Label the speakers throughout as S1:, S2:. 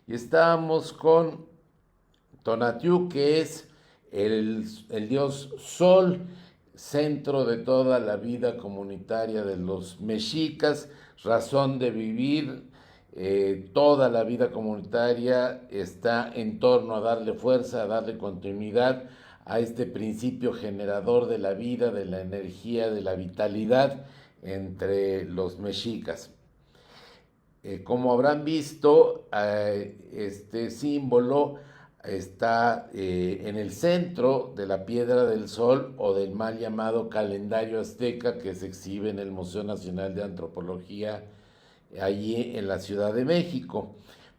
S1: y estábamos con Tonatiuh, que es el dios Sol, centro de toda la vida comunitaria de los mexicas, razón de vivir. Toda la vida comunitaria está en torno a darle fuerza, a darle continuidad a este principio generador de la vida, de la energía, de la vitalidad entre los mexicas. Como habrán visto, este símbolo está en el centro de la Piedra del Sol o del mal llamado calendario azteca que se exhibe en el Museo Nacional de Antropología allí en la Ciudad de México.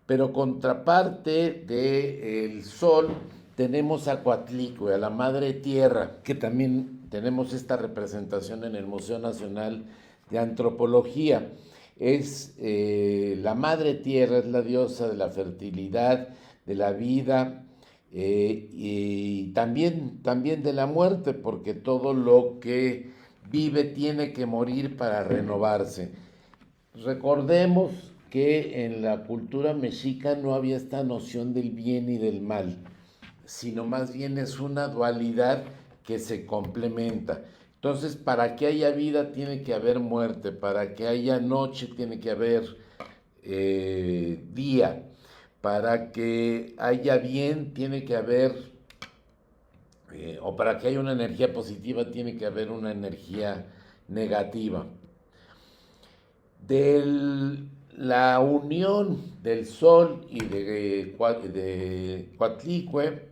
S1: Pero contraparte del Sol tenemos a Coatlicue, a la Madre Tierra, que también tenemos esta representación en el Museo Nacional de Antropología. Es la Madre Tierra, es la diosa de la fertilidad, de la vida y también de la muerte, porque todo lo que vive tiene que morir para renovarse. Recordemos que en la cultura mexica no había esta noción del bien y del mal, sino más bien es una dualidad que se complementa. Entonces, para que haya vida tiene que haber muerte, para que haya noche tiene que haber día, para que haya bien tiene que haber, o para que haya una energía positiva tiene que haber una energía negativa. De la unión del Sol y de Coatlicue,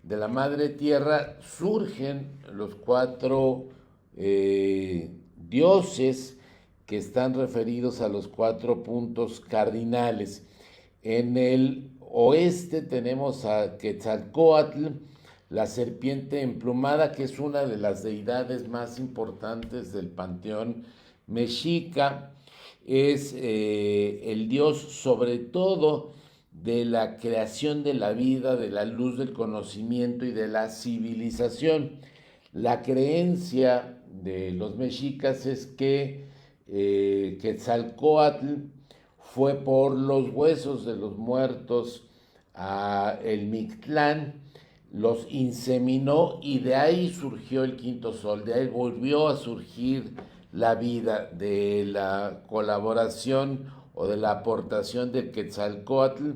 S1: de la Madre Tierra, surgen los cuatro dioses que están referidos a los 4 puntos cardinales. En el oeste tenemos a Quetzalcóatl, la serpiente emplumada, que es una de las deidades más importantes del panteón mexica. Es el dios sobre todo de la creación de la vida, de la luz del conocimiento y de la civilización. La creencia de los mexicas es que Quetzalcóatl fue por los huesos de los muertos a el Mictlán, los inseminó y de ahí surgió el quinto sol, de ahí volvió a surgir la vida, de la colaboración o de la aportación de Quetzalcóatl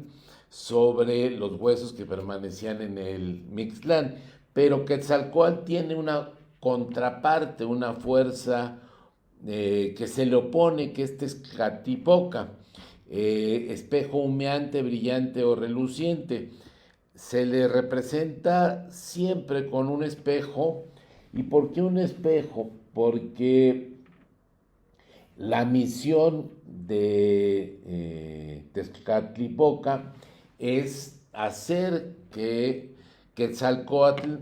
S1: sobre los huesos que permanecían en el Mictlán. Pero Quetzalcóatl tiene una contraparte, una fuerza que se le opone, que es Tezcatlipoca, espejo humeante, brillante o reluciente. Se le representa siempre con un espejo. ¿Y por qué un espejo? Porque la misión de Tezcatlipoca es hacer que Quetzalcóatl,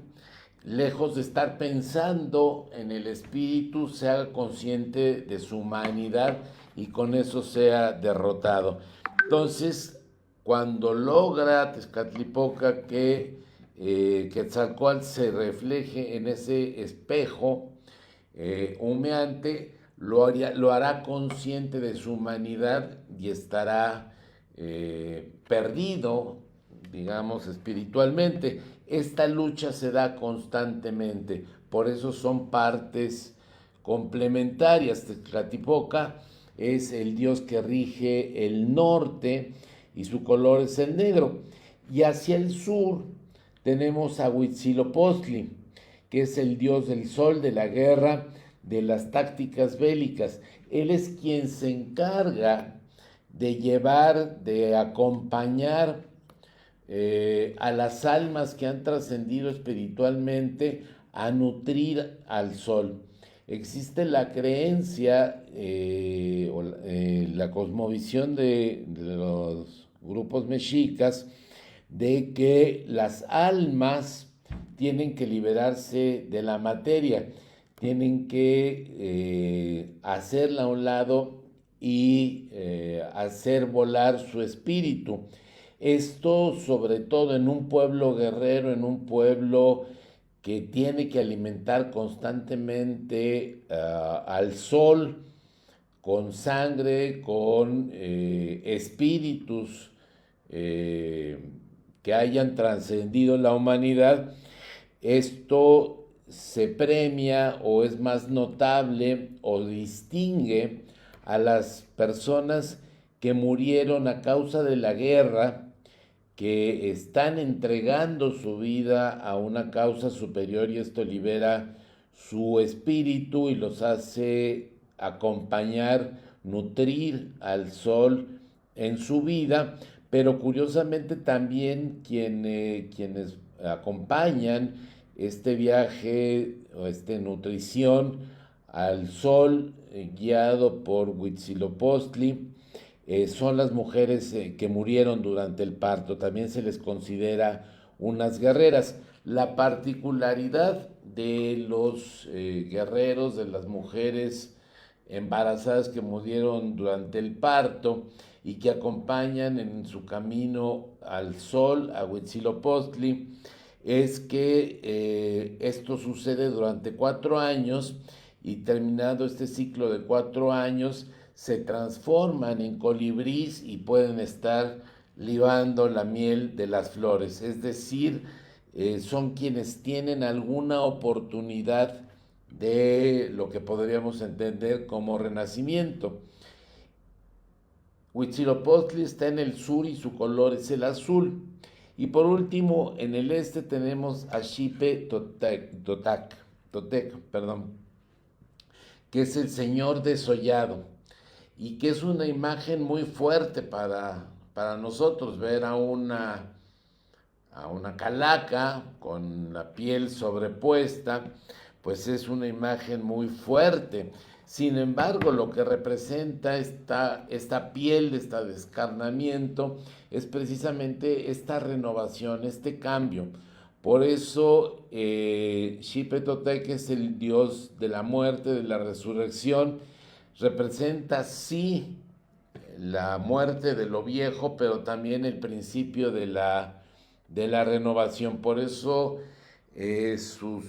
S1: lejos de estar pensando en el espíritu, se haga consciente de su humanidad y con eso sea derrotado. Entonces, cuando logra Tezcatlipoca que Quetzalcóatl se refleje en ese espejo humeante, lo hará consciente de su humanidad y estará perdido, digamos, espiritualmente. Esta lucha se da constantemente, por eso son partes complementarias. Tezcatlipoca es el dios que rige el norte y su color es el negro. Y hacia el sur tenemos a Huitzilopochtli, que es el dios del sol, de la guerra, de las tácticas bélicas. Él es quien se encarga de llevar, de acompañar a las almas que han trascendido espiritualmente a nutrir al sol. Existe la creencia o la cosmovisión de los grupos mexicas de que las almas tienen que liberarse de la materia, tienen que hacerla a un lado y hacer volar su espíritu. Esto sobre todo en un pueblo guerrero, en un pueblo que tiene que alimentar constantemente al sol con sangre, con espíritus que hayan trascendido la humanidad, esto se premia o es más notable o distingue a las personas que murieron a causa de la guerra, que están entregando su vida a una causa superior, y esto libera su espíritu y los hace acompañar, nutrir al sol en su vida. Pero curiosamente también quienes acompañan este viaje o esta nutrición al sol, guiado por Huitzilopochtli, son las mujeres que murieron durante el parto. También se les considera unas guerreras. La particularidad de los guerreros, de las mujeres embarazadas que murieron durante el parto y que acompañan en su camino al sol, a Huitzilopochtli, es que esto sucede durante 4 años, y terminado este ciclo de 4 años se transforman en colibrís y pueden estar libando la miel de las flores. Es decir, son quienes tienen alguna oportunidad de lo que podríamos entender como renacimiento. Huitzilopochtli está en el sur y su color es el azul. Y por último, en el este tenemos a Xipe Totec, que es el señor desollado, y que es una imagen muy fuerte para nosotros ver a una calaca con la piel sobrepuesta, pues es una imagen muy fuerte. Sin embargo, lo que representa esta piel, este descarnamiento, es precisamente esta renovación, este cambio. Por eso Xipe Totec es el dios de la muerte, de la resurrección. Representa sí la muerte de lo viejo, pero también el principio de la renovación. Por eso sus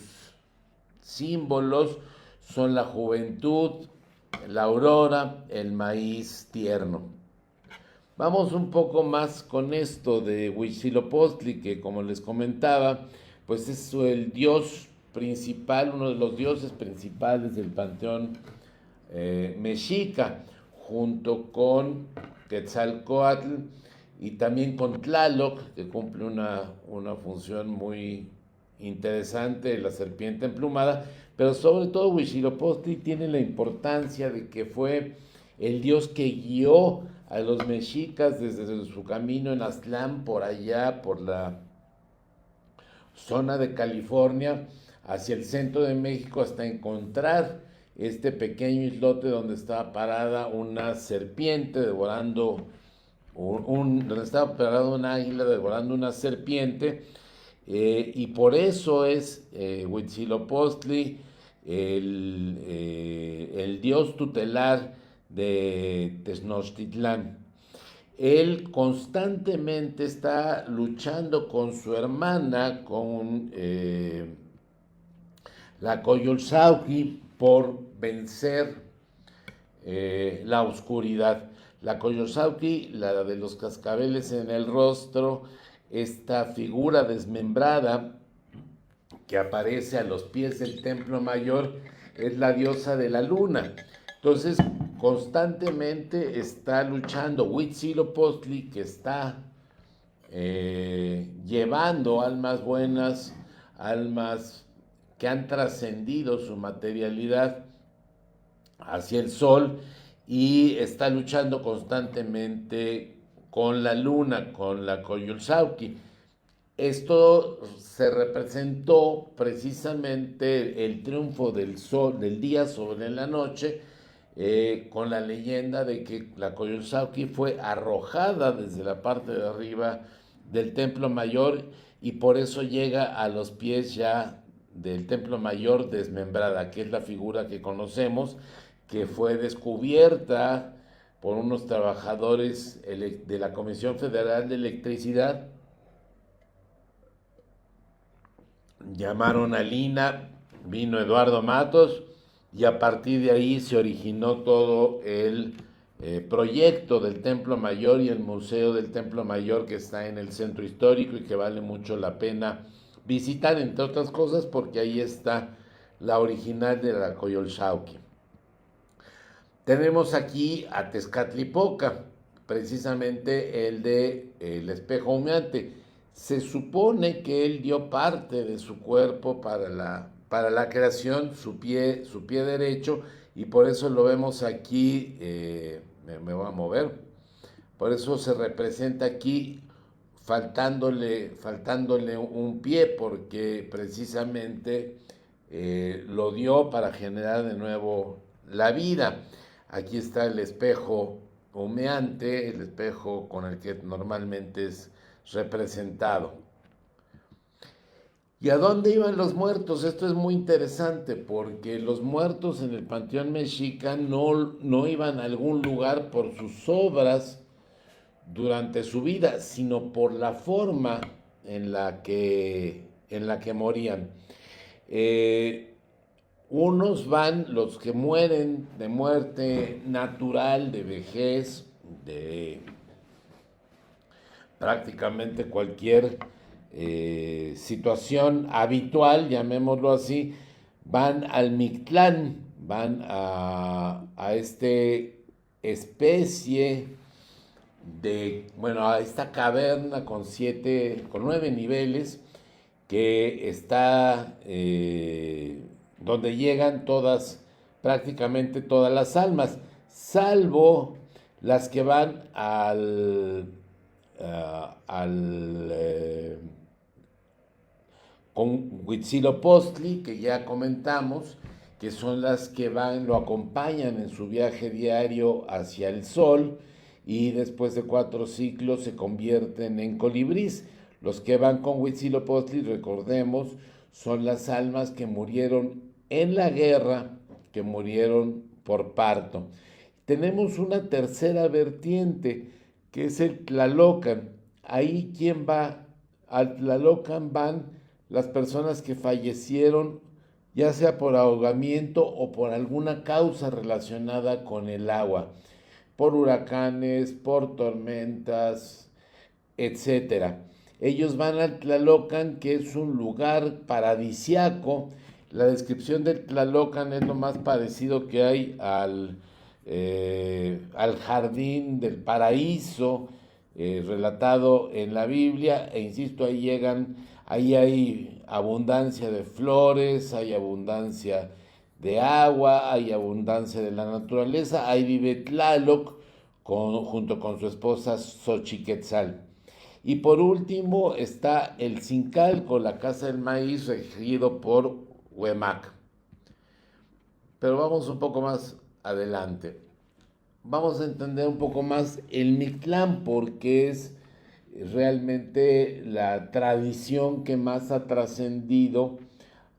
S1: símbolos son la juventud, la aurora, el maíz tierno. Vamos un poco más con esto de Huitzilopochtli, que como les comentaba, pues es el dios principal, uno de los dioses principales del panteón mexica, junto con Quetzalcóatl y también con Tlaloc, que cumple una función muy interesante, la serpiente emplumada. Pero sobre todo Huitzilopochtli tiene la importancia de que fue el dios que guió a los mexicas desde su camino en Aztlán, por allá, por la zona de California, hacia el centro de México, hasta encontrar este pequeño islote donde estaba parada una serpiente devorando donde estaba parada una águila devorando una serpiente. Y por eso es Huitzilopochtli el dios tutelar de Tenochtitlán. Él constantemente está luchando con su hermana, con la Coyolxauhqui, por vencer la oscuridad. La Coyolxauhqui, la de los cascabeles en el rostro, esta figura desmembrada que aparece a los pies del Templo Mayor, es la diosa de la luna. Entonces, constantemente está luchando Huitzilopochtli, que está llevando almas buenas, almas que han trascendido su materialidad hacia el sol, y está luchando constantemente con la luna, con la Coyolxauhqui. Esto se representó precisamente el triunfo del sol, del día sobre la noche, con la leyenda de que la Coyolxauhqui fue arrojada desde la parte de arriba del Templo Mayor, y por eso llega a los pies ya del Templo Mayor desmembrada, que es la figura que conocemos, que fue descubierta por unos trabajadores de la Comisión Federal de Electricidad. Llamaron a Lina, vino Eduardo Matos, y a partir de ahí se originó todo proyecto del Templo Mayor y el Museo del Templo Mayor que está en el centro histórico y que vale mucho la pena visitar, entre otras cosas, porque ahí está la original de la Coyolxauhqui. Tenemos aquí a Tezcatlipoca, precisamente el de el espejo humeante. Se supone que él dio parte de su cuerpo para la creación, su pie derecho, y por eso lo vemos aquí, me voy a mover, por eso se representa aquí faltándole un pie, porque precisamente lo dio para generar de nuevo la vida. Aquí está el espejo humeante, el espejo con el que normalmente es representado. ¿Y a dónde iban los muertos? Esto es muy interesante porque los muertos en el Panteón Mexica no iban a algún lugar por sus obras durante su vida, sino por la forma en la que morían. Unos van, los que mueren de muerte natural, de vejez, de prácticamente cualquier situación habitual, llamémoslo así, van al Mictlán, van a este especie a esta caverna con 9 niveles que está donde llegan prácticamente todas las almas, salvo las que van con Huitzilopochtli, que ya comentamos, que son las que lo acompañan en su viaje diario hacia el sol y después de 4 ciclos se convierten en colibrís. Los que van con Huitzilopochtli, recordemos, son las almas que murieron en la guerra, que murieron por parto. Tenemos una tercera vertiente, que es el Tlalocan. Ahí, ¿quién va? Al Tlalocan van las personas que fallecieron, ya sea por ahogamiento o por alguna causa relacionada con el agua, por huracanes, por tormentas, etcétera. Ellos van al Tlalocan, que es un lugar paradisiaco. La descripción del Tlalocan es lo más parecido que hay al jardín del paraíso relatado en la Biblia, e insisto, ahí hay abundancia de flores, hay abundancia de agua, hay abundancia de la naturaleza. Ahí vive Tlaloc junto con su esposa Xochiquetzal. Y por último está el Zincalco, la casa del maíz, regido por Huemac. Pero vamos un poco más adelante. Vamos a entender un poco más el Mictlán, porque es realmente la tradición que más ha trascendido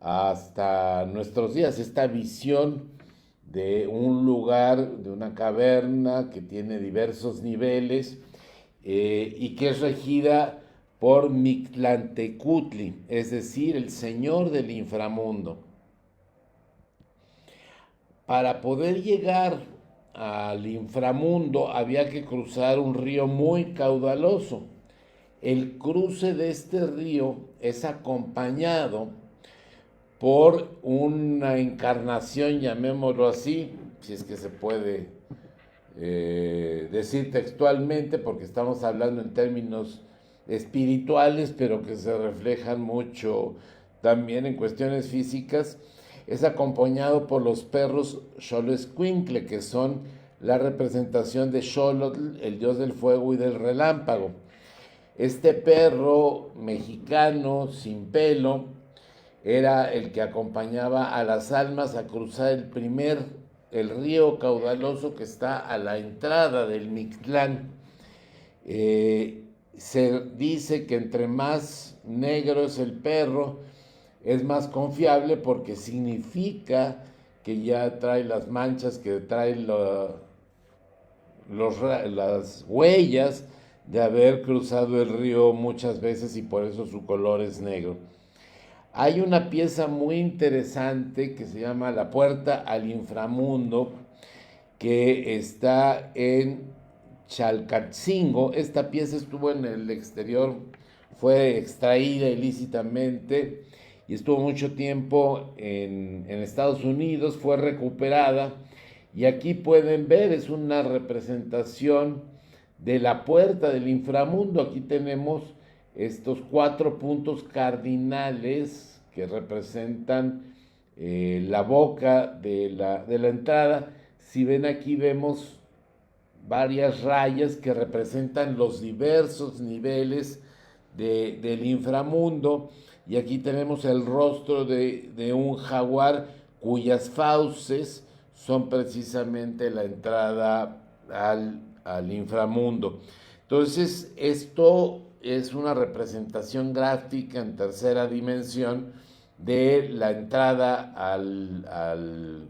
S1: hasta nuestros días. Esta visión de un lugar, de una caverna que tiene diversos niveles y que es regida por Mictlantecutli, es decir, el señor del inframundo. Para poder llegar al inframundo había que cruzar un río muy caudaloso. El cruce de este río es acompañado por una encarnación, llamémoslo así, si es que se puede decir textualmente, porque estamos hablando en términos espirituales, pero que se reflejan mucho también en cuestiones físicas. Es acompañado por los perros Xoloescuincle, que son la representación de Xolotl, el dios del fuego y del relámpago. Este perro mexicano sin pelo era el que acompañaba a las almas a cruzar el río caudaloso que está a la entrada del Mictlán. Se dice que entre más negro es el perro, es más confiable, porque significa que ya trae las manchas, que trae las huellas de haber cruzado el río muchas veces, y por eso su color es negro. Hay una pieza muy interesante que se llama La Puerta al Inframundo, que está en Chalcatzingo. Esta pieza estuvo en el exterior, fue extraída ilícitamente y estuvo mucho tiempo en Estados Unidos, fue recuperada y aquí pueden ver, es una representación de la puerta del inframundo. Aquí tenemos estos 4 puntos cardinales que representan la boca de la entrada. Si ven aquí vemos varias rayas que representan los diversos niveles del inframundo, y aquí tenemos el rostro de un jaguar cuyas fauces son precisamente la entrada al inframundo. Entonces esto es una representación gráfica en tercera dimensión de la entrada al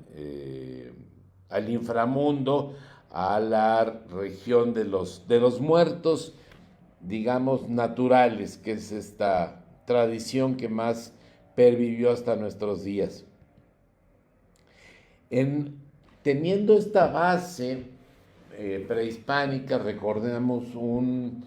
S1: inframundo, a la región de los muertos, digamos, naturales, que es esta tradición que más pervivió hasta nuestros días. Teniendo esta base prehispánica, recordemos un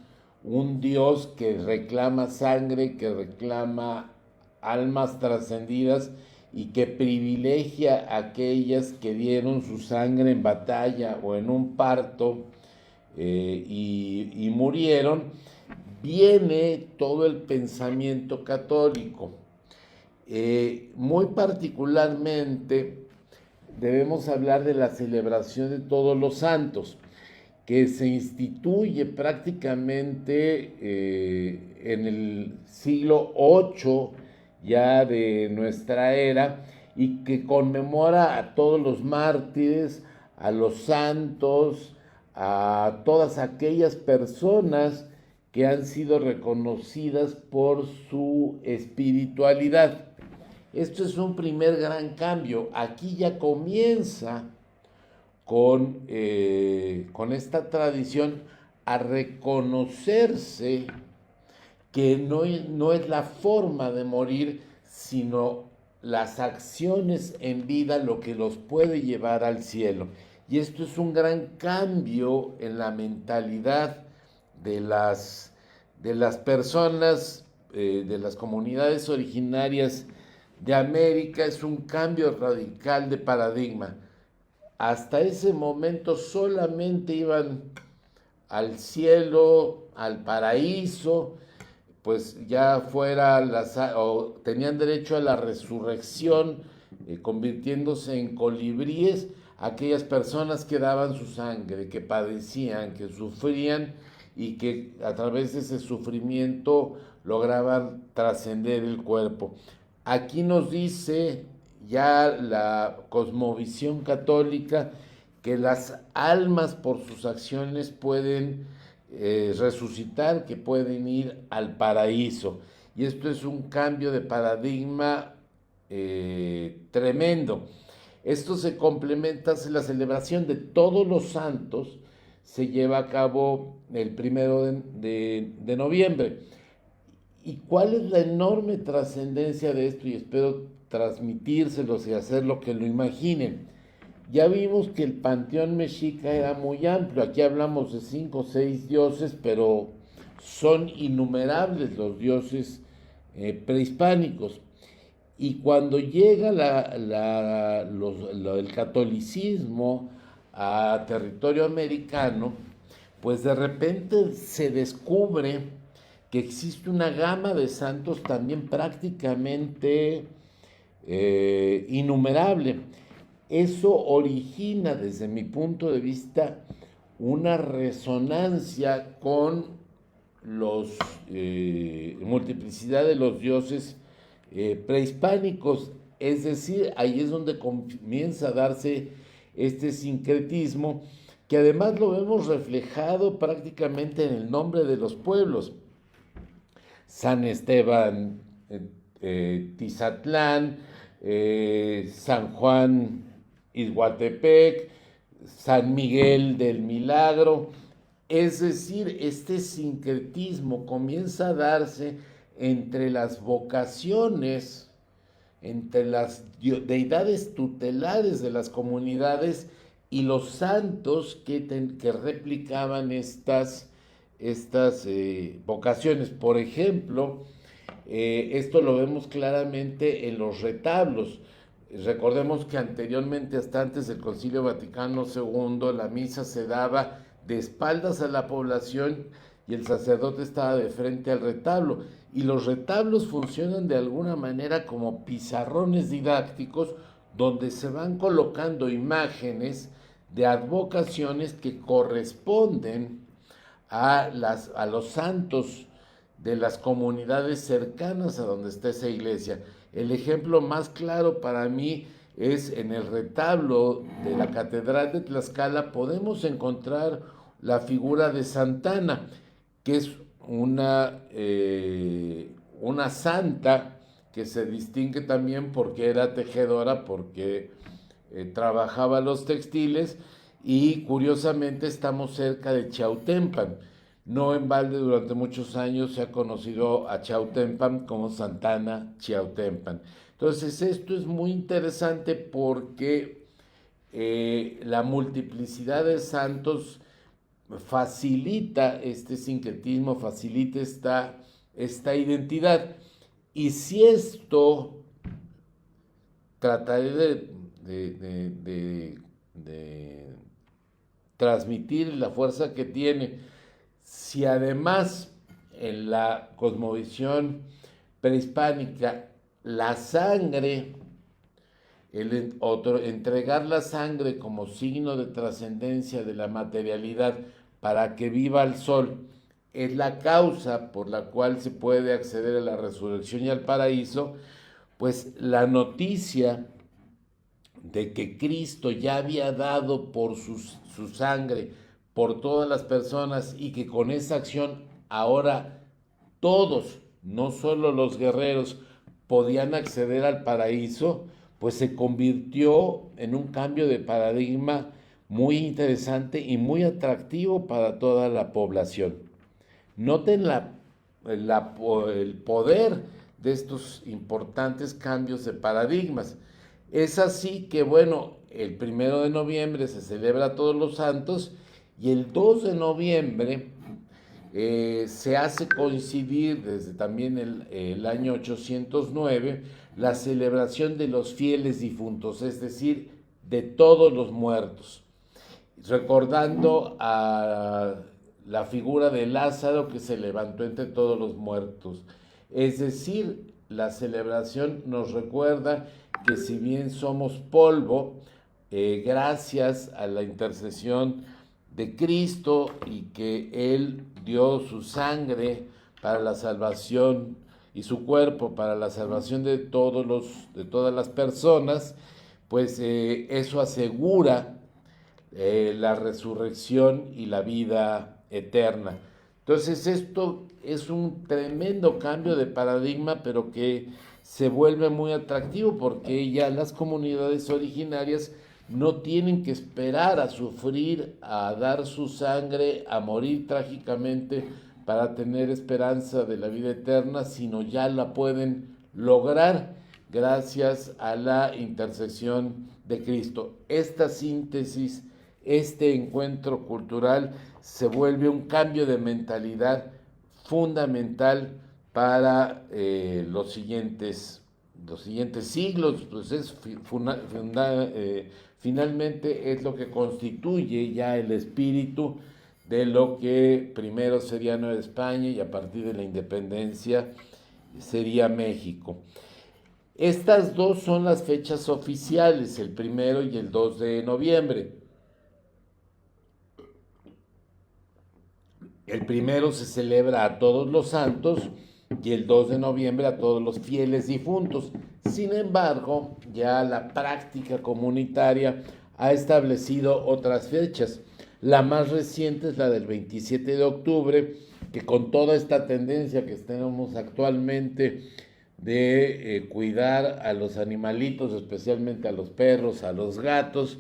S1: Dios que reclama sangre, que reclama almas trascendidas y que privilegia a aquellas que dieron su sangre en batalla o en un parto y murieron. Viene todo el pensamiento católico. Muy particularmente debemos hablar de la celebración de todos los santos, que se instituye prácticamente en el siglo VIII ya de nuestra era, y que conmemora a todos los mártires, a los santos, a todas aquellas personas que han sido reconocidas por su espiritualidad. Esto es un primer gran cambio. Aquí ya comienza con esta tradición a reconocerse que no es la forma de morir, sino las acciones en vida lo que los puede llevar al cielo. Y esto es un gran cambio en la mentalidad de las personas, de las comunidades originarias de América. Es un cambio radical de paradigma. Hasta ese momento solamente iban al cielo, al paraíso, pues ya fuera o tenían derecho a la resurrección, convirtiéndose en colibríes aquellas personas que daban su sangre, que padecían, que sufrían y que a través de ese sufrimiento lograban trascender el cuerpo. Aquí nos dice ya la cosmovisión católica que las almas por sus acciones pueden resucitar, que pueden ir al paraíso. Y esto es un cambio de paradigma tremendo. Esto se complementa, la celebración de todos los santos se lleva a cabo el 1 de noviembre. ¿Y cuál es la enorme trascendencia de esto? Y espero transmitírselos y hacer lo que lo imaginen. Ya vimos que el panteón mexica era muy amplio. Aquí hablamos de 5 o 6 dioses, pero son innumerables los dioses prehispánicos. Y cuando llega el catolicismo a territorio americano, pues de repente se descubre que existe una gama de santos también prácticamente innumerable. Eso origina, desde mi punto de vista, una resonancia con multiplicidad de los dioses prehispánicos. Es decir, ahí es donde comienza a darse este sincretismo, que además lo vemos reflejado prácticamente en el nombre de los pueblos. San Esteban Tizatlán, San Juan Izhuatepec, San Miguel del Milagro. Es decir, este sincretismo comienza a darse entre las vocaciones, entre las deidades tutelares de las comunidades y los santos que replicaban estas vocaciones. Por ejemplo, esto lo vemos claramente en los retablos. Recordemos que anteriormente, hasta antes del Concilio Vaticano II, la misa se daba de espaldas a la población y el sacerdote estaba de frente al retablo. Y los retablos funcionan de alguna manera como pizarrones didácticos donde se van colocando imágenes de advocaciones que corresponden a los santos de las comunidades cercanas a donde está esa iglesia. El ejemplo más claro para mí es en el retablo de la Catedral de Tlaxcala. Podemos encontrar la figura de Santana, que es una santa que se distingue también porque era tejedora, porque trabajaba los textiles, y curiosamente estamos cerca de Chautempan. No en balde durante muchos años se ha conocido a Chautempan como Santana Chautempan. Entonces esto es muy interesante porque la multiplicidad de santos facilita este sincretismo, facilita esta identidad. Y si esto trataré de transmitir la fuerza que tiene, si además en la cosmovisión prehispánica la sangre, entregar la sangre como signo de trascendencia de la materialidad para que viva el sol, es la causa por la cual se puede acceder a la resurrección y al paraíso, pues la noticia de que Cristo ya había dado por su sangre por todas las personas y que con esa acción ahora todos, no solo los guerreros, podían acceder al paraíso, pues se convirtió en un cambio de paradigma muy interesante y muy atractivo para toda la población. Noten el poder de estos importantes cambios de paradigmas. Es así que, bueno, el 1 de noviembre se celebra a Todos los Santos y el 2 de noviembre se hace coincidir desde también el año 809 la celebración de los fieles difuntos, es decir, de todos los muertos, recordando a la figura de Lázaro que se levantó entre todos los muertos. Es decir, la celebración nos recuerda que si bien somos polvo, gracias a la intercesión de Cristo y que Él dio su sangre para la salvación y su cuerpo para la salvación de todas las personas, pues eso asegura la resurrección y la vida eterna. Entonces esto es un tremendo cambio de paradigma, pero que se vuelve muy atractivo porque ya las comunidades originarias no tienen que esperar a sufrir, a dar su sangre, a morir trágicamente para tener esperanza de la vida eterna, sino ya la pueden lograr gracias a la intercesión de Cristo. Esta síntesis, este encuentro cultural se vuelve un cambio de mentalidad fundamental para los siguientes siglos, pues finalmente es lo que constituye ya el espíritu de lo que primero sería Nueva España y a partir de la independencia sería México. Estas dos son las fechas oficiales, el 1 y el 2 de noviembre. El 1 se celebra a Todos los Santos y el 2 de noviembre a todos los fieles difuntos. Sin embargo, ya la práctica comunitaria ha establecido otras fechas. La más reciente es la del 27 de octubre, que con toda esta tendencia que tenemos actualmente de cuidar a los animalitos, especialmente a los perros, a los gatos,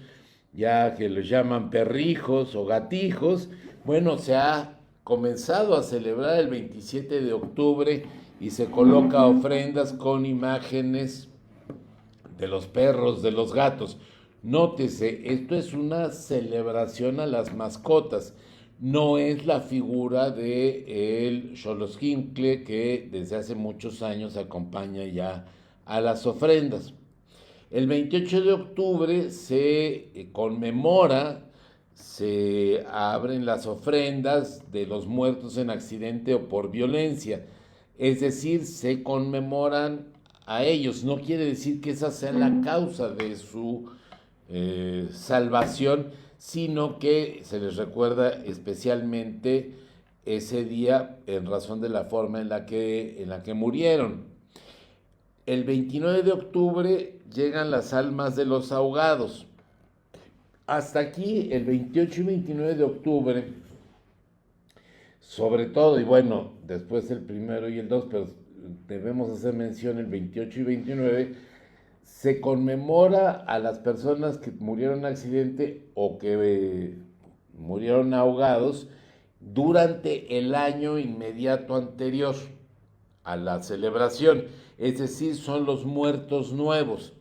S1: ya que los llaman perrijos o gatijos, bueno, se ha comenzado a celebrar el 27 de octubre y se coloca ofrendas con imágenes de los perros, de los gatos. Nótese, esto es una celebración a las mascotas, no es la figura de el Xoloscuincle que desde hace muchos años acompaña ya a las ofrendas. El 28 de octubre se conmemora, se abren las ofrendas de los muertos en accidente o por violencia, es decir, se conmemoran a ellos. No quiere decir que esa sea la causa de su salvación, sino que se les recuerda especialmente ese día en razón de la forma en la que murieron. El 29 de octubre llegan las almas de los ahogados. Hasta aquí, el 28 y 29 de octubre, sobre todo, y bueno, después el primero y el 2, pero debemos hacer mención el 28 y 29, se conmemora a las personas que murieron en accidente o que murieron ahogados durante el año inmediato anterior a la celebración, es decir, son los muertos nuevos.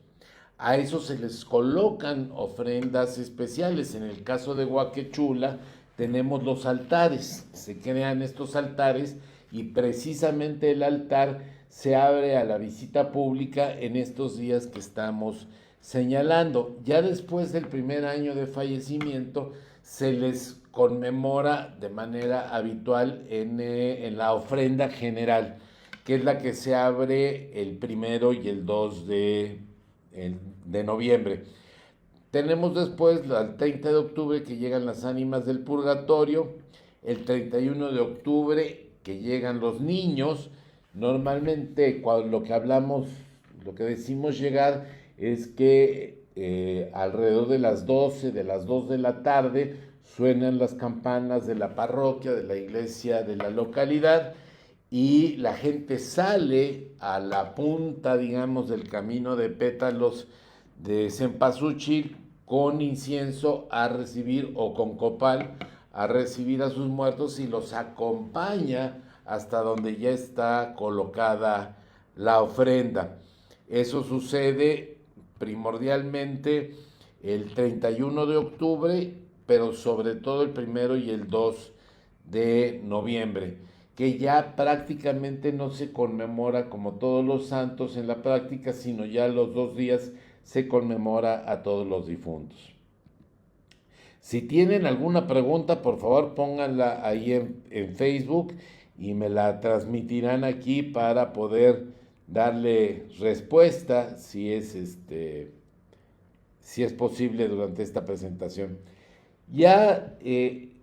S1: A eso se les colocan ofrendas especiales. En el caso de Huaquechula tenemos los altares, se crean estos altares y precisamente el altar se abre a la visita pública en estos días que estamos señalando. Ya después del primer año de fallecimiento se les conmemora de manera habitual en la ofrenda general, que es la que se abre el primero y el 2 de noviembre. Tenemos después el 30 de octubre que llegan las ánimas del purgatorio, el 31 de octubre que llegan los niños. Normalmente cuando lo que decimos llegar es que alrededor de las 12, de las 2 de la tarde, suenan las campanas de la parroquia, de la iglesia de la localidad, y la gente sale a la punta, digamos, del camino de pétalos de Cempasúchil con incienso a recibir, o con copal, a recibir a sus muertos, y los acompaña hasta donde ya está colocada la ofrenda. Eso sucede primordialmente el 31 de octubre, pero sobre todo el primero y el 2 de noviembre, que ya prácticamente no se conmemora como todos los santos en la práctica, sino ya los 2 días se conmemora a todos los difuntos. Si tienen alguna pregunta, por favor pónganla ahí en Facebook y me la transmitirán aquí para poder darle respuesta si es posible durante esta presentación. Ya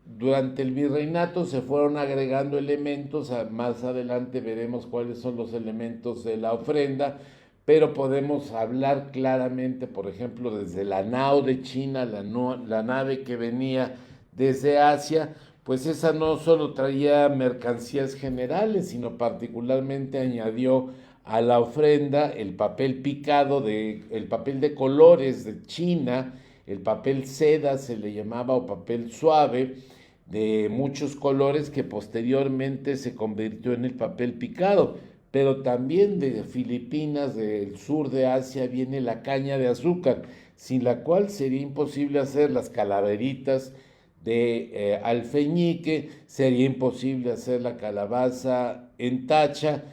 S1: durante el virreinato se fueron agregando elementos, más adelante veremos cuáles son los elementos de la ofrenda, pero podemos hablar claramente, por ejemplo, desde la nao de China, la nave que venía desde Asia, pues esa no solo traía mercancías generales, sino particularmente añadió a la ofrenda el papel picado, el papel de colores de China, el papel seda se le llamaba, o papel suave, de muchos colores, que posteriormente se convirtió en el papel picado. Pero también de Filipinas, del sur de Asia, viene la caña de azúcar, sin la cual sería imposible hacer las calaveritas de alfeñique, sería imposible hacer la calabaza en tacha,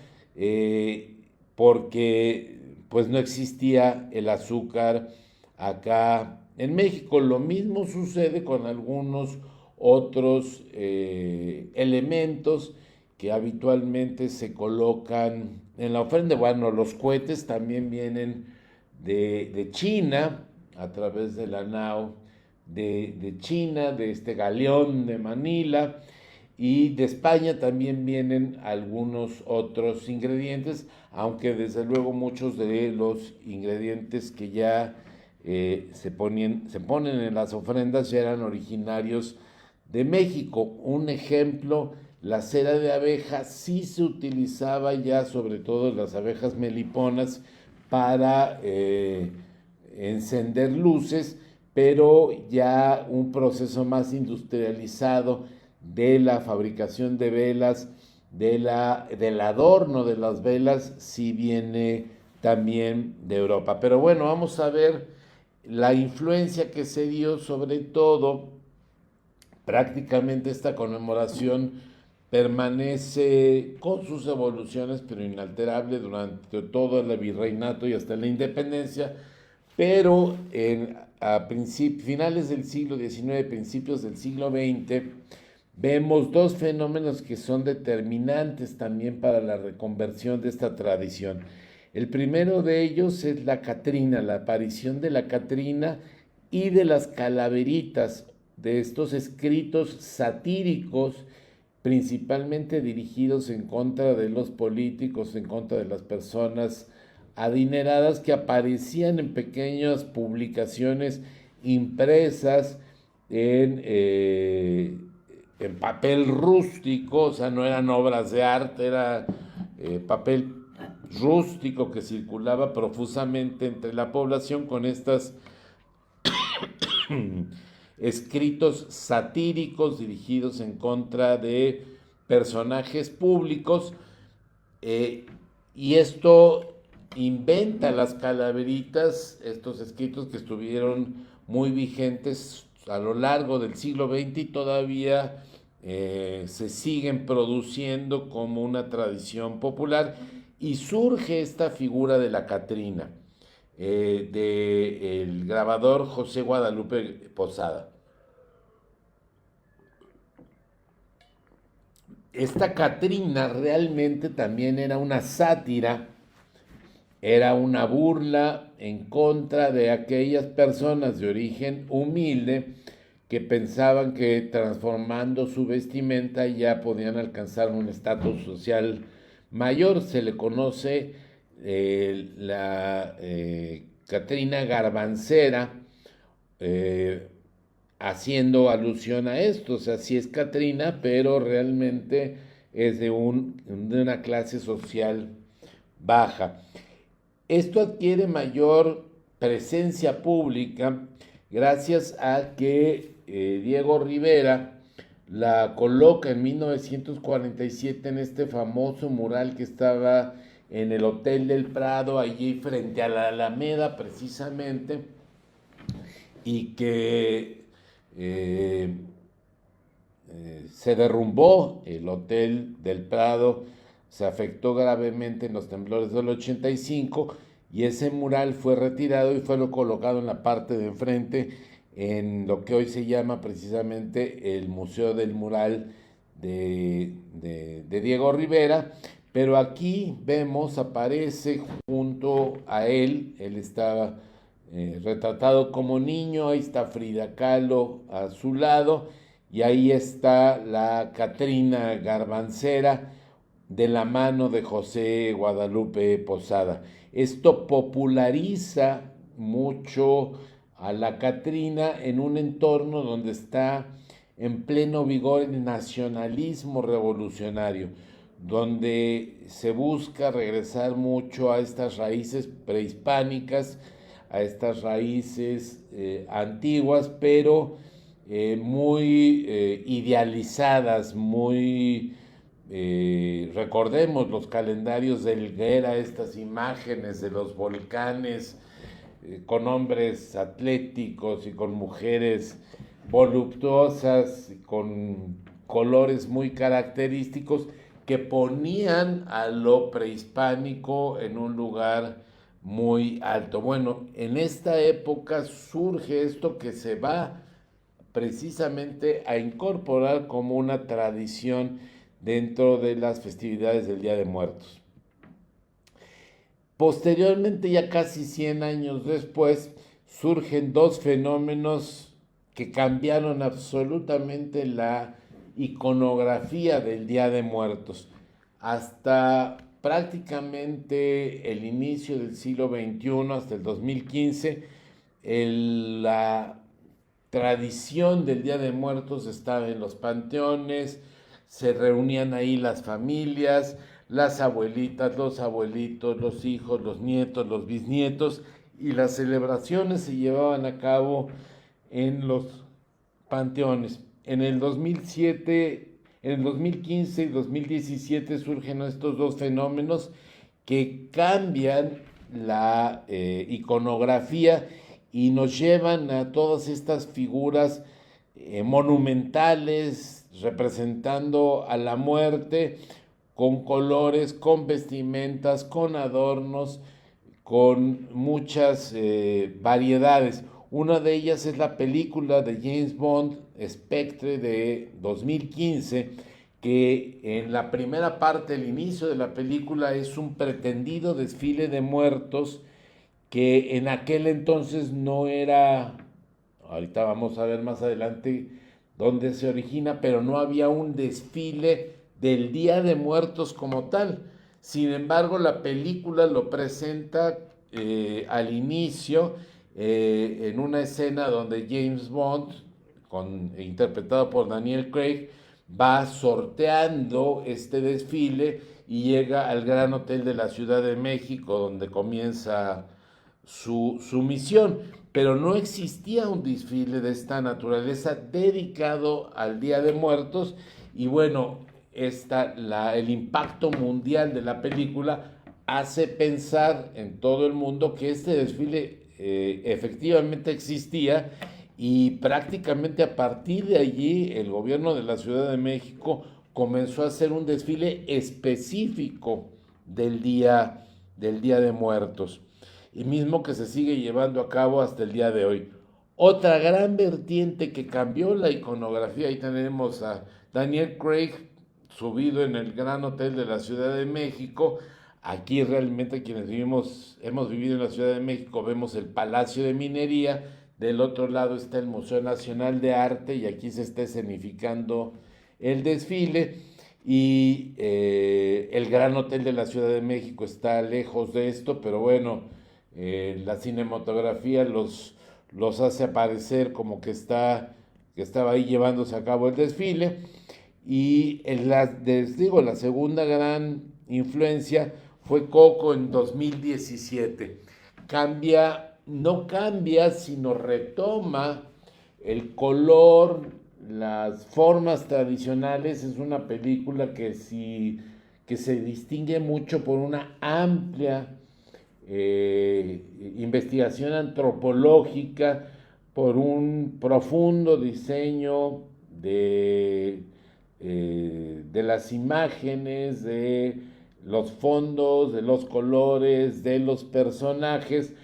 S1: porque pues no existía el azúcar acá en México. Lo mismo sucede con algunos otros elementos que habitualmente se colocan en la ofrenda. Bueno, los cohetes también vienen de China, a través de la nao de China, de este galeón de Manila, y de España también vienen algunos otros ingredientes, aunque desde luego muchos de los ingredientes que ya se ponen en las ofrendas ya eran originarios de México. Un ejemplo, la cera de abeja sí se utilizaba ya, sobre todo las abejas meliponas, para encender luces, pero ya un proceso más industrializado de la fabricación de velas, del adorno de las velas, sí viene también de Europa. Pero bueno, vamos a ver la influencia que se dio, sobre todo, prácticamente esta conmemoración permanece con sus evoluciones, pero inalterable durante todo el virreinato y hasta la independencia, pero a finales del siglo XIX, principios del siglo XX, vemos dos fenómenos que son determinantes también para la reconversión de esta tradición. El primero de ellos es la Catrina, la aparición de la Catrina y de las calaveritas, de estos escritos satíricos, principalmente dirigidos en contra de los políticos, en contra de las personas adineradas, que aparecían en pequeñas publicaciones impresas en papel rústico, o sea, no eran obras de arte, era papel rústico que circulaba profusamente entre la población con estas escritos satíricos dirigidos en contra de personajes públicos, y esto inventa las calaveritas, estos escritos que estuvieron muy vigentes a lo largo del siglo XX y todavía se siguen produciendo como una tradición popular, y surge esta figura de la Catrina, del grabador José Guadalupe Posada. Esta Catrina realmente también era una sátira, era una burla en contra de aquellas personas de origen humilde que pensaban que transformando su vestimenta ya podían alcanzar un estatus social mayor. Se le conoce la Catrina Garbancera, haciendo alusión a esto. O sea, sí es Catrina, pero realmente es de una clase social baja. Esto adquiere mayor presencia pública gracias a que Diego Rivera la coloca en 1947 en este famoso mural que estaba en el Hotel del Prado, allí frente a la Alameda precisamente, y que se derrumbó. El Hotel del Prado se afectó gravemente en los temblores del 85 y ese mural fue retirado y fue colocado en la parte de enfrente, en lo que hoy se llama precisamente el Museo del Mural de Diego Rivera. Pero aquí vemos, aparece junto a él estaba retratado como niño, ahí está Frida Kahlo a su lado, y ahí está la Catrina Garbancera de la mano de José Guadalupe Posada. Esto populariza mucho a la Catrina en un entorno donde está en pleno vigor el nacionalismo revolucionario, donde se busca regresar mucho a estas raíces prehispánicas, a estas raíces antiguas, pero muy idealizadas, muy... recordemos los calendarios de Helguera, estas imágenes de los volcanes con hombres atléticos y con mujeres voluptuosas, con colores muy característicos que ponían a lo prehispánico en un lugar muy alto. Bueno, en esta época surge esto que se va precisamente a incorporar como una tradición dentro de las festividades del Día de Muertos. Posteriormente, ya casi 100 años después, surgen dos fenómenos que cambiaron absolutamente la iconografía del Día de Muertos. Hasta prácticamente el inicio del siglo XXI, hasta el 2015, la tradición del Día de Muertos estaba en los panteones, se reunían ahí las familias, las abuelitas, los abuelitos, los hijos, los nietos, los bisnietos, y las celebraciones se llevaban a cabo en los panteones. En el 2007, en el 2015 y 2017 surgen estos dos fenómenos que cambian la iconografía y nos llevan a todas estas figuras monumentales representando a la muerte con colores, con vestimentas, con adornos, con muchas variedades. Una de ellas es la película de James Bond, Spectre, de 2015, que en la primera parte, el inicio de la película, es un pretendido desfile de muertos que en aquel entonces no era, ahorita vamos a ver más adelante dónde se origina, pero no había un desfile del Día de Muertos como tal. Sin embargo, la película lo presenta al inicio en una escena donde James Bond, interpretado por Daniel Craig, va sorteando este desfile y llega al Gran Hotel de la Ciudad de México, donde comienza su misión. Pero no existía un desfile de esta naturaleza dedicado al Día de Muertos. Y bueno, el impacto mundial de la película hace pensar en todo el mundo que este desfile efectivamente existía, y prácticamente a partir de allí el gobierno de la Ciudad de México comenzó a hacer un desfile específico del día de Muertos, y mismo que se sigue llevando a cabo hasta el día de hoy. Otra gran vertiente que cambió la iconografía, ahí tenemos a Daniel Craig subido en el Gran Hotel de la Ciudad de México. Aquí realmente quienes hemos vivido en la Ciudad de México vemos el Palacio de Minería, del otro lado está el Museo Nacional de Arte y aquí se está escenificando el desfile, y el Gran Hotel de la Ciudad de México está lejos de esto, pero bueno, la cinematografía los hace aparecer como que estaba ahí llevándose a cabo el desfile. Y les digo, la segunda gran influencia fue Coco en 2017. No cambia, sino retoma el color, las formas tradicionales. Es una película que se distingue mucho por una amplia investigación antropológica, por un profundo diseño de las imágenes, de los fondos, de los colores, de los personajes,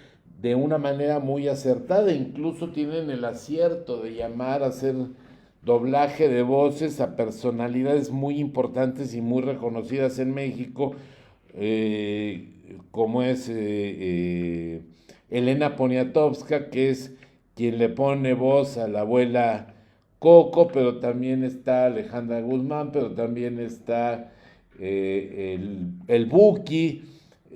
S1: de una manera muy acertada. Incluso tienen el acierto de llamar a hacer doblaje de voces a personalidades muy importantes y muy reconocidas en México, como es Elena Poniatowska, que es quien le pone voz a la abuela Coco, pero también está Alejandra Guzmán, pero también está el Buki,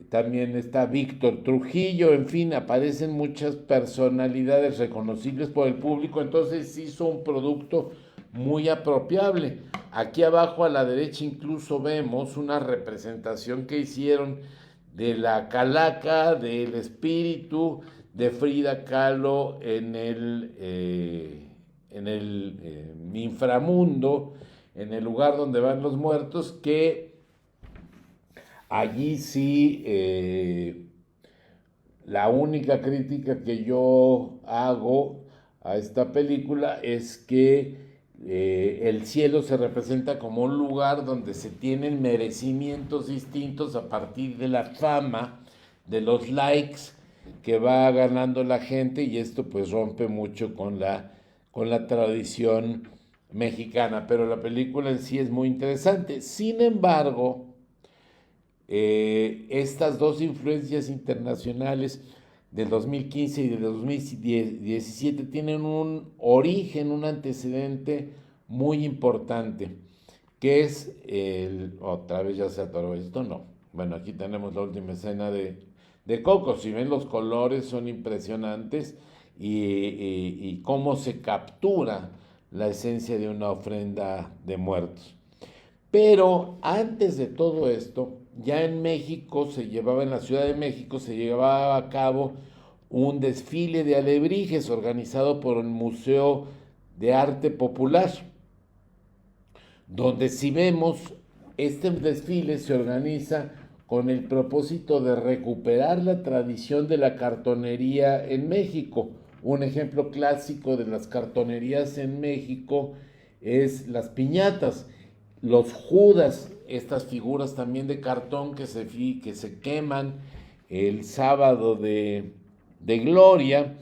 S1: también está Víctor Trujillo. En fin, aparecen muchas personalidades reconocibles por el público, entonces hizo un producto muy apropiable. Aquí abajo a la derecha incluso vemos una representación que hicieron de la calaca, del espíritu de Frida Kahlo en el inframundo, en el lugar donde van los muertos, que allí sí, la única crítica que yo hago a esta película es que el cielo se representa como un lugar donde se tienen merecimientos distintos a partir de la fama, de los likes que va ganando la gente, y esto pues rompe mucho con la tradición mexicana. Pero la película en sí es muy interesante. Sin embargo, estas dos influencias internacionales del 2015 y del 2017 tienen un origen, un antecedente muy importante, que es otra vez ya se atoró esto, no. Bueno, aquí tenemos la última escena de Coco. Si ven, los colores son impresionantes, y cómo se captura la esencia de una ofrenda de muertos. Pero antes de todo esto, ya en México en la Ciudad de México se llevaba a cabo un desfile de alebrijes organizado por el Museo de Arte Popular, donde, si vemos, este desfile se organiza con el propósito de recuperar la tradición de la cartonería en México. Un ejemplo clásico de las cartonerías en México es las piñatas, los judas, estas figuras también de cartón que se queman el sábado de gloria.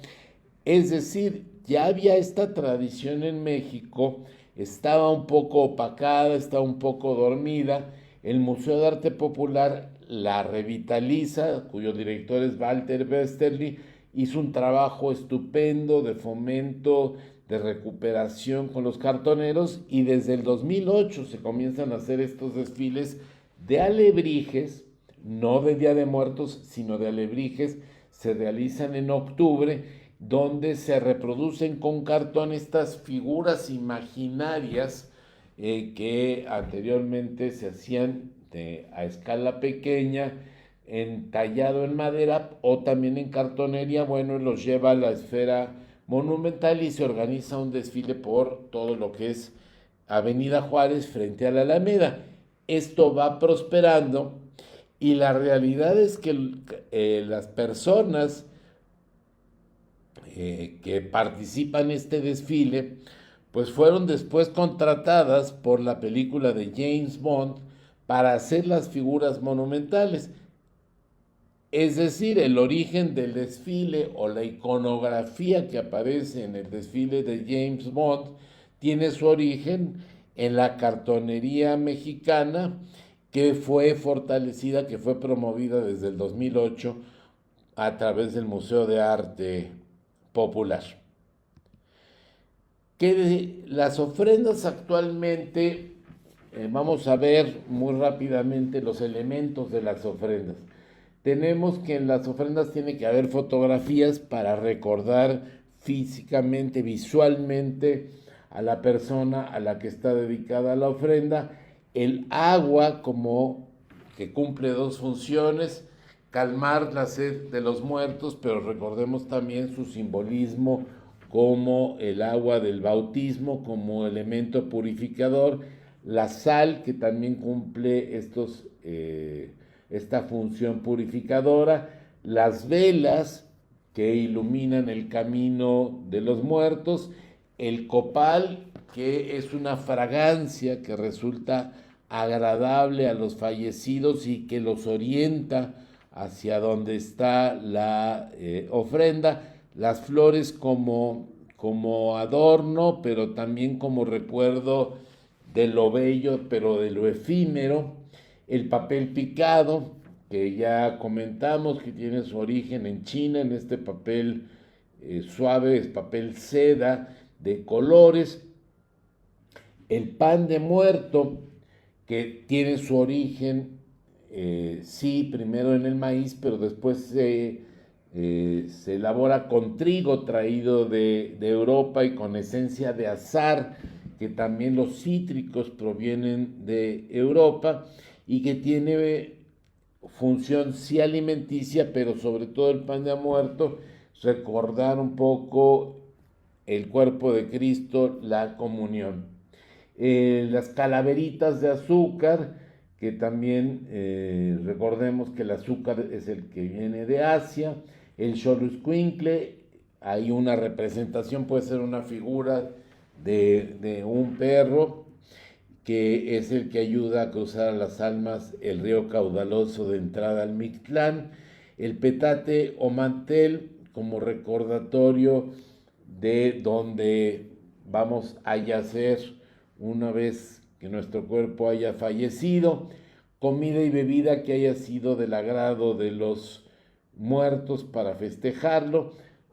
S1: Es decir, ya había esta tradición en México, estaba un poco opacada, estaba un poco dormida. El Museo de Arte Popular la revitaliza, cuyo director es Walter Westerly, hizo un trabajo estupendo de fomento, de recuperación con los cartoneros, y desde el 2008 se comienzan a hacer estos desfiles de alebrijes, no de Día de Muertos, sino de alebrijes. Se realizan en octubre, donde se reproducen con cartón estas figuras imaginarias que anteriormente se hacían a escala pequeña, entallado en madera o también en cartonería. Bueno, los lleva a la esfera monumental y se organiza un desfile por todo lo que es Avenida Juárez frente a la Alameda. Esto va prosperando y la realidad es que las personas que participan en este desfile, pues fueron después contratadas por la película de James Bond para hacer las figuras monumentales. Es decir, el origen del desfile o la iconografía que aparece en el desfile de James Bond tiene su origen en la cartonería mexicana, que fue fortalecida, que fue promovida desde el 2008 a través del Museo de Arte Popular. Que las ofrendas actualmente, vamos a ver muy rápidamente los elementos de las ofrendas. Tenemos que en las ofrendas tiene que haber fotografías para recordar físicamente, visualmente a la persona a la que está dedicada la ofrenda. El agua, como que cumple dos funciones: calmar la sed de los muertos, pero recordemos también su simbolismo como el agua del bautismo, como elemento purificador. La sal, que también cumple esta función purificadora. Las velas, que iluminan el camino de los muertos. El copal, que es una fragancia que resulta agradable a los fallecidos y que los orienta hacia donde está la ofrenda. Las flores como adorno, pero también como recuerdo de lo bello, pero de lo efímero. El papel picado, que ya comentamos que tiene su origen en China, en este papel suave, es papel seda de colores. El pan de muerto, que tiene su origen, sí, primero en el maíz, pero después se elabora con trigo traído de Europa y con esencia de azahar, que también los cítricos provienen de Europa, y que tiene función sí alimenticia, pero sobre todo el pan de muerto, recordar un poco el cuerpo de Cristo, la comunión. Las calaveritas de azúcar, que también recordemos que el azúcar es el que viene de Asia. El xoloscuincle, hay una representación, puede ser una figura de un perro, que es el que ayuda a cruzar a las almas el río caudaloso de entrada al Mictlán. El petate o mantel, como recordatorio de donde vamos a yacer una vez que nuestro cuerpo haya fallecido. Comida y bebida que haya sido del agrado de los muertos para festejarlo.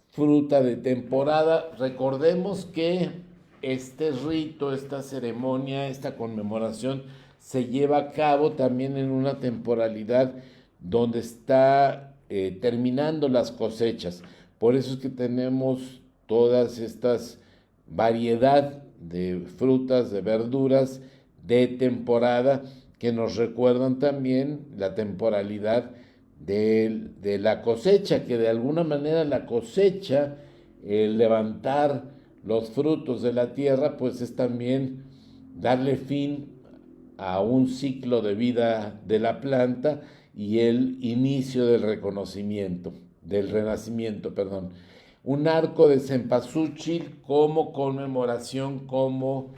S1: Fruta de temporada. Recordemos que este rito, esta ceremonia, esta conmemoración se lleva a cabo también en una temporalidad donde está terminando las cosechas. Por eso es que tenemos todas estas variedad de frutas, de verduras de temporada, que nos recuerdan también la temporalidad de la cosecha, que de alguna manera la cosecha, el levantar los frutos de la tierra, pues es también darle fin a un ciclo de vida de la planta y el inicio del renacimiento, perdón. Un arco de cempasúchil como conmemoración, como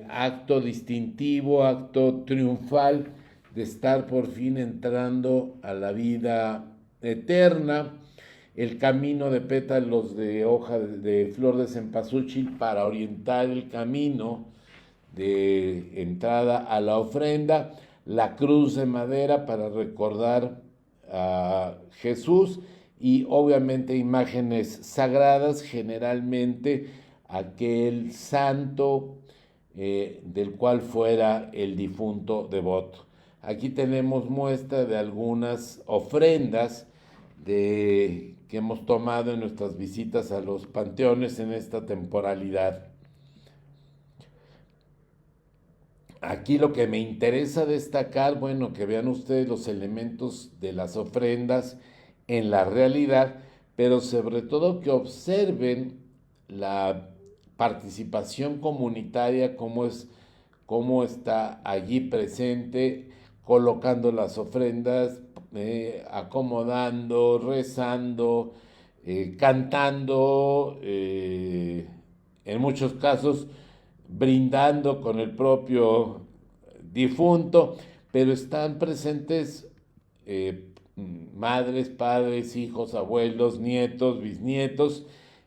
S1: acto distintivo, acto triunfal de estar por fin entrando a la vida eterna. El camino de pétalos de hoja de flor de cempasúchil para orientar el camino de entrada a la ofrenda, la cruz de madera para recordar a Jesús y obviamente imágenes sagradas, generalmente aquel santo del cual fuera el difunto devoto. Aquí tenemos muestra de algunas ofrendas que hemos tomado en nuestras visitas a los panteones en esta temporalidad. Aquí lo que me interesa destacar, bueno, que vean ustedes los elementos de las ofrendas en la realidad, pero sobre todo que observen la participación comunitaria, cómo está allí presente, colocando las ofrendas, acomodando, rezando, cantando, en muchos casos brindando con el propio difunto, pero están presentes madres, padres, hijos, abuelos, nietos, bisnietos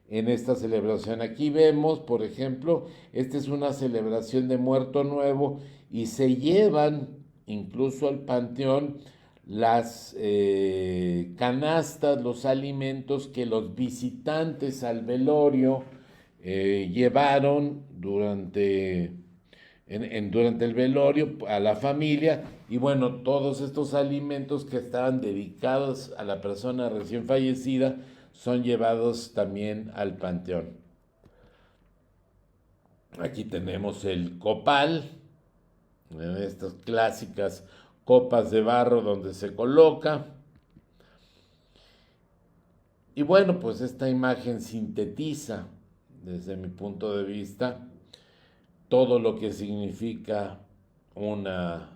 S1: en esta celebración. Aquí vemos, por ejemplo, esta es una celebración de Muerto Nuevo y se llevan incluso al panteón las canastas, los alimentos que los visitantes al velorio llevaron durante el velorio a la familia, y bueno, todos estos alimentos que estaban dedicados a la persona recién fallecida son llevados también al panteón. Aquí tenemos el copal, estas clásicas copas de barro donde se coloca. Y bueno, pues esta imagen sintetiza, desde mi punto de vista, todo lo que significa una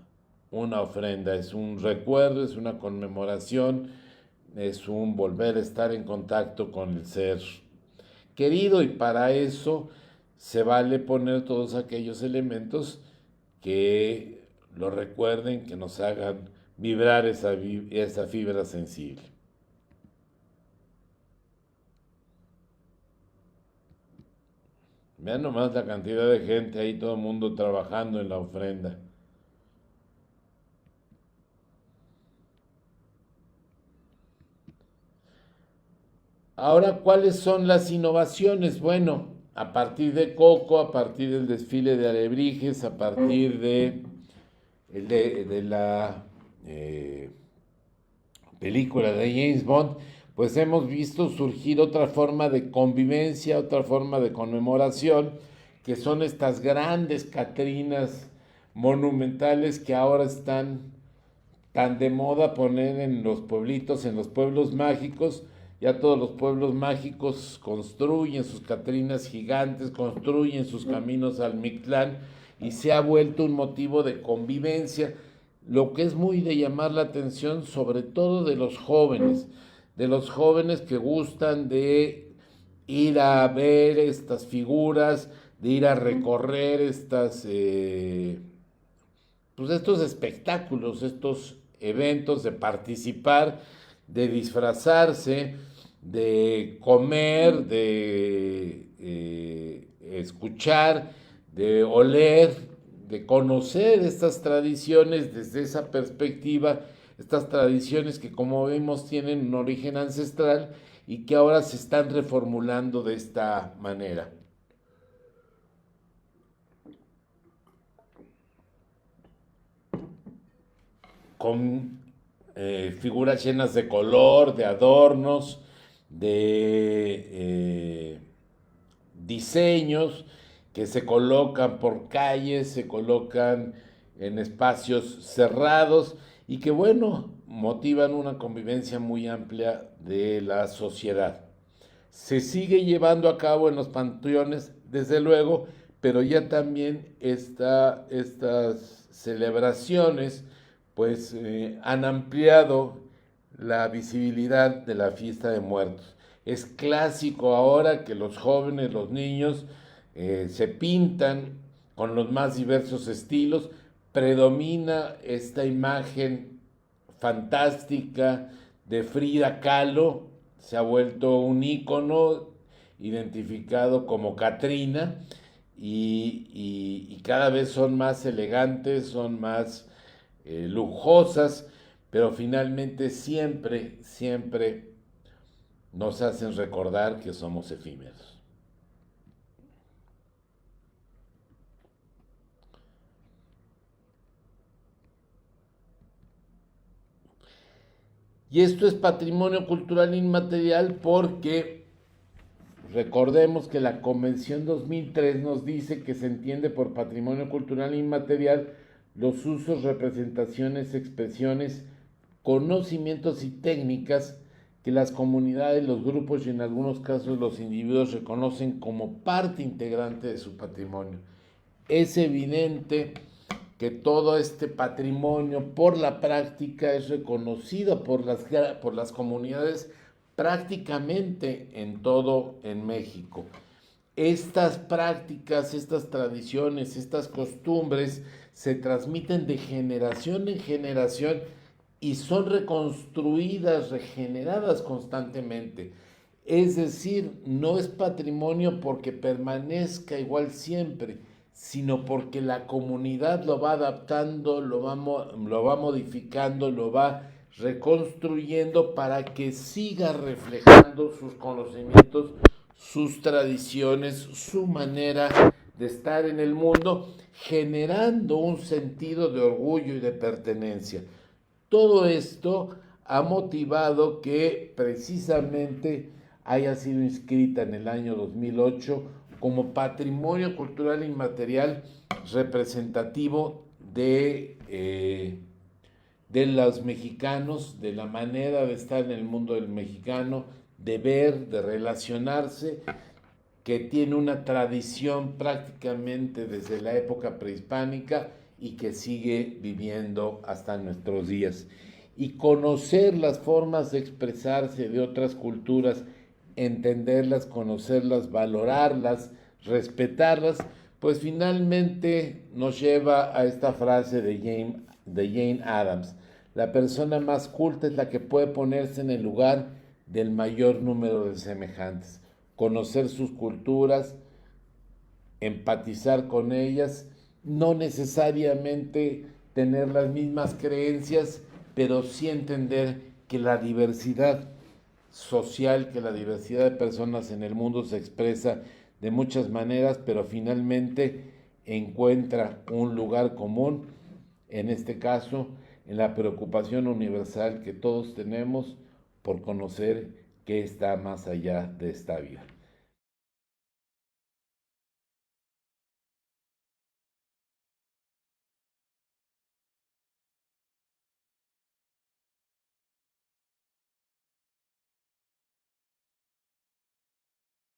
S1: ofrenda. Es un recuerdo, es una conmemoración, es un volver a estar en contacto con el ser querido, y para eso se vale poner todos aquellos elementos que lo recuerden, que nos hagan vibrar esa fibra sensible. Vean nomás la cantidad de gente ahí, todo el mundo trabajando en la ofrenda. Ahora, ¿cuáles son las innovaciones? Bueno, a partir de Coco, a partir del desfile de alebrijes, a partir de la película de James Bond, pues hemos visto surgir otra forma de convivencia, otra forma de conmemoración, que son estas grandes catrinas monumentales que ahora están tan de moda poner en los pueblitos, en los pueblos mágicos. Ya todos los pueblos mágicos construyen sus catrinas gigantes, construyen sus caminos al Mictlán, y se ha vuelto un motivo de convivencia, lo que es muy de llamar la atención, sobre todo de los jóvenes que gustan de ir a ver estas figuras, de ir a recorrer pues estos espectáculos, estos eventos, de participar, de disfrazarse, de comer, de escuchar, de oler, de conocer estas tradiciones desde esa perspectiva, estas tradiciones que, como vemos, tienen un origen ancestral y que ahora se están reformulando de esta manera. Con figuras llenas de color, de adornos, de diseños que se colocan por calles, se colocan en espacios cerrados y que, bueno, motivan una convivencia muy amplia de la sociedad. Se sigue llevando a cabo en los panteones, desde luego, pero ya también estas celebraciones pues han ampliado la visibilidad de la fiesta de muertos. Es clásico ahora que los jóvenes, los niños, se pintan con los más diversos estilos. Predomina esta imagen fantástica de Frida Kahlo, se ha vuelto un ícono identificado como Catrina, y cada vez son más elegantes, son más lujosas, pero finalmente siempre, siempre nos hacen recordar que somos efímeros. Y esto es patrimonio cultural inmaterial porque recordemos que la Convención 2003 nos dice que se entiende por patrimonio cultural inmaterial los usos, representaciones, expresiones, conocimientos y técnicas que las comunidades, los grupos y en algunos casos los individuos reconocen como parte integrante de su patrimonio. Es evidente que todo este patrimonio por la práctica es reconocido por las comunidades prácticamente en todo en México. Estas prácticas, estas tradiciones, estas costumbres se transmiten de generación en generación y son reconstruidas, regeneradas constantemente. Es decir, no es patrimonio porque permanezca igual siempre, sino porque la comunidad lo va adaptando, lo va modificando, lo va reconstruyendo para que siga reflejando sus conocimientos, sus tradiciones, su manera de estar en el mundo, generando un sentido de orgullo y de pertenencia. Todo esto ha motivado que precisamente haya sido inscrita en el año 2008 como Patrimonio Cultural Inmaterial representativo de los mexicanos, de la manera de estar en el mundo del mexicano, de ver, de relacionarse, que tiene una tradición prácticamente desde la época prehispánica y que sigue viviendo hasta nuestros días. Y conocer las formas de expresarse de otras culturas, entenderlas, conocerlas, valorarlas, respetarlas, pues finalmente nos lleva a esta frase de Jane Addams: la persona más culta es la que puede ponerse en el lugar del mayor número de semejantes, conocer sus culturas, empatizar con ellas, no necesariamente tener las mismas creencias, pero sí entender que la diversidad social, que la diversidad de personas en el mundo se expresa de muchas maneras, pero finalmente encuentra un lugar común, en este caso, en la preocupación universal que todos tenemos por conocer qué está más allá de esta vida.